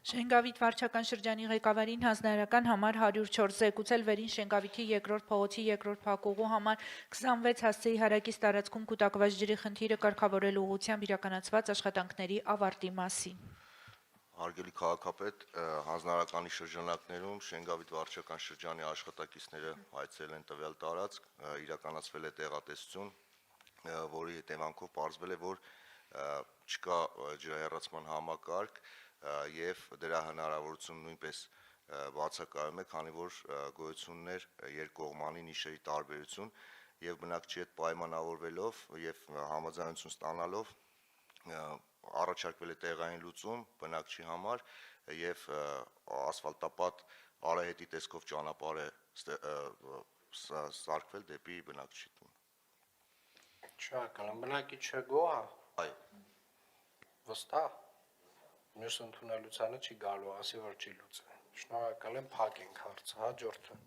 Շենգավիթ վարչական շրջանի ղեկավարին հանձնարարական համար 104 զեկուցել Վերին Շենգավիթի երկրորդ փողոցի երկրորդ փակուղու համար 26 հասցեի հարակից տարածքում կուտակված ջրի խնդիրը կարգավորելու ուղղությամբ իրականացված աշխատանքների ավարտի մասին։ Հարգելի քաղաքապետ, հանձնարարականի շրջանակներում Շենգավիթ վարչական շրջանի աշխատակիցները հայցել են տվյալ տարածք, իրականացվել է տեղատեսություն, որի հետևանքով պարզվել է, որ չկա ջրահեռացման համակարգ եւ դրա հնարավորությունը նույնպես բացակայում է, քանի որ գոյություններ երկկողմանի նիշերի տարբերություն եւ բնակչի հետ պայմանավորվելով եւ համաձայնություն ստանալով առաջարկվել է տեղային լուծում բնակչի համար եւ ասֆալտապատ արահետի տեսքով ճանապարհ է սարքվել դեպի բնակչի տուն։ Շնորհակալ եմ, բնակիչը գոհ է, Այո, վստահ, մյուս ընդունելությանը չի գալու, ասի որ չի լուծել։ Շնորհակալ եմ, փակենք հարցը, հաջորդը։